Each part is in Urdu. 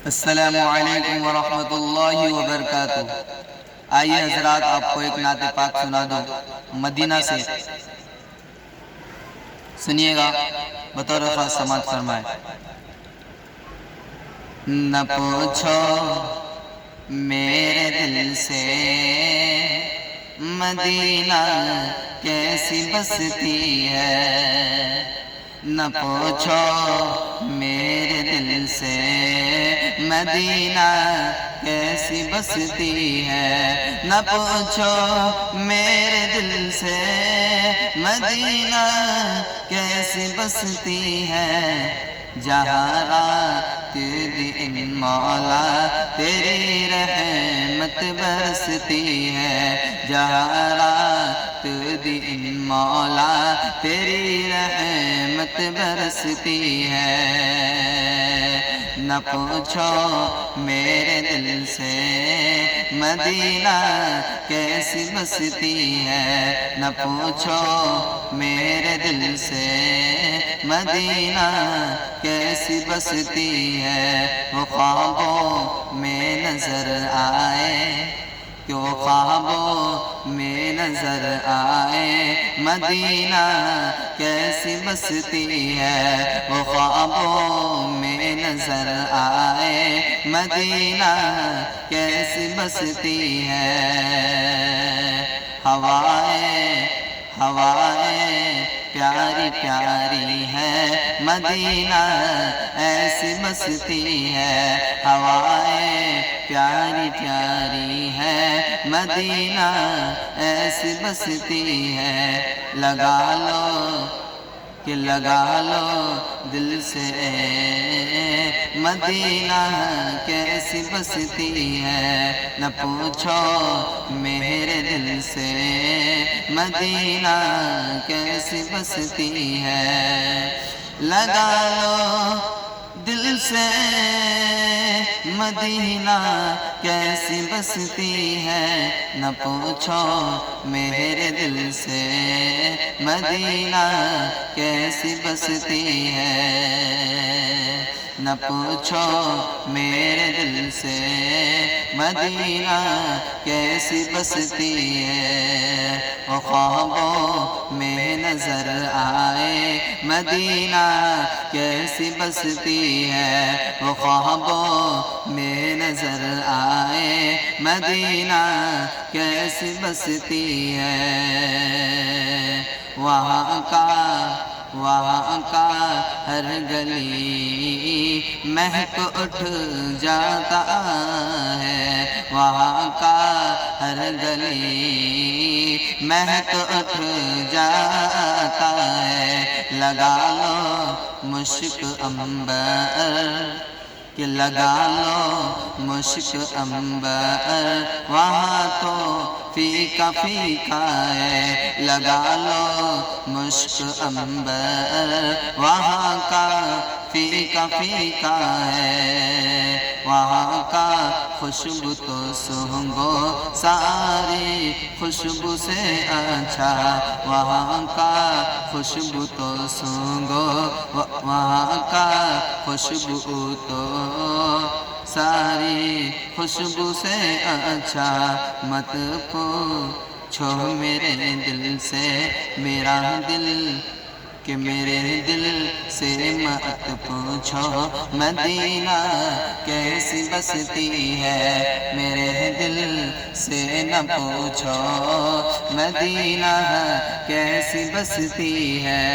السلام علیکم ورحمۃ اللہ وبرکاتہ۔ آئیے حضرات آپ کو ایک نعت پاک سنا دو مدینہ سے، سنیے گا، بطور خاص سماعت فرمائے۔ نہ پوچھو میرے دل سے مدینہ کیسی بستی ہے، نہ پوچھو میرے دل سے مدینہ کیسی بستی ہے، نہ پوچھو میرے دل سے مدینہ کیسی بستی ہے، جہاں رات دن مولا تیری رحمت برستی ہے، جہاں رات دن مولا تیری رحمت برستی ہے، نہ پوچھو میرے دل سے مدینہ کیسی بستی ہے، نہ پوچھو میرے دل سے مدینہ کیسی بستی ہے، وہ خوابوں میں نظر آئے، کہ وہ خوابوں میں نظر آئے مدینہ کیسی بستی ہے، وہ خوابوں میں نظر آئے مدینہ کیسی بستی ہے، ہوائیں پیاری پیاری ہے مدینہ ایسی بستی ہے، ہوائیں پیاری پیاری ہے مدینہ ایسی بستی ہے، لگا لو کہ لگا لو دل سے مدینہ کیسی بستی ہے، نہ پوچھو میرے دل سے مدینہ کیسی بستی ہے، لگا لو دل سے مدینہ کیسی بستی ہے، نہ پوچھو میرے دل سے مدینہ کیسی بستی ہے، نہ پوچھو میرے دل سے مدینہ کیسی بستی ہے، وہ خوابوں میں نظر آئے مدینہ کیسی بستی ہے، وہ خوابوں میں نظر آئے مدینہ کیسی بستی ہے، وہاں کا ہر گلی مہک اٹھ جاتا ہے، وہاں کا ہر گلی مہک اٹھ جاتا ہے، لگا لو مشک عنبر کہ لگا لو مشک عنبر وہاں تو فیکا فیکا ہے، لگا لو مشک عنبر وہاں کا فیکا فیکا ہے، وہاں کا خوشبو تو سونگو ساری خوشبو سے اچھا، وہاں کا خوشبو تو سونگو وہاں کا خوشبو تو ساری خوشبو سے اچھا، مت پوچھو میرے دل سے میرا دل، کہ میرے دل سے مت پوچھو مدینہ کیسی بستی ہے، میرے دل سے نہ پوچھو مدینہ کیسی بستی ہے،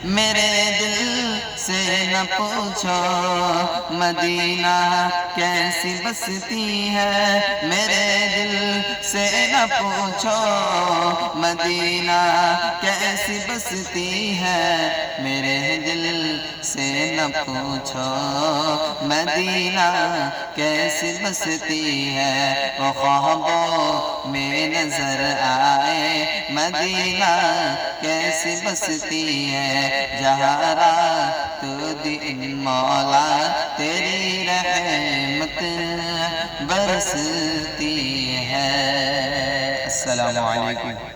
میرے دل سے نہ پوچھو مدینہ کیسی بستی ہے، میرے دل سے نہ پوچھو مدینہ کیسی بستی ہے، میرے دل سے نہ پوچھو مدینہ کیسی بستی ہے، وہ خوابوں میں نظر آئے مدینہ کیسی بستی ہے، جہاں رات دن مولا تیری رحمت برستی ہے۔ السلام علیکم۔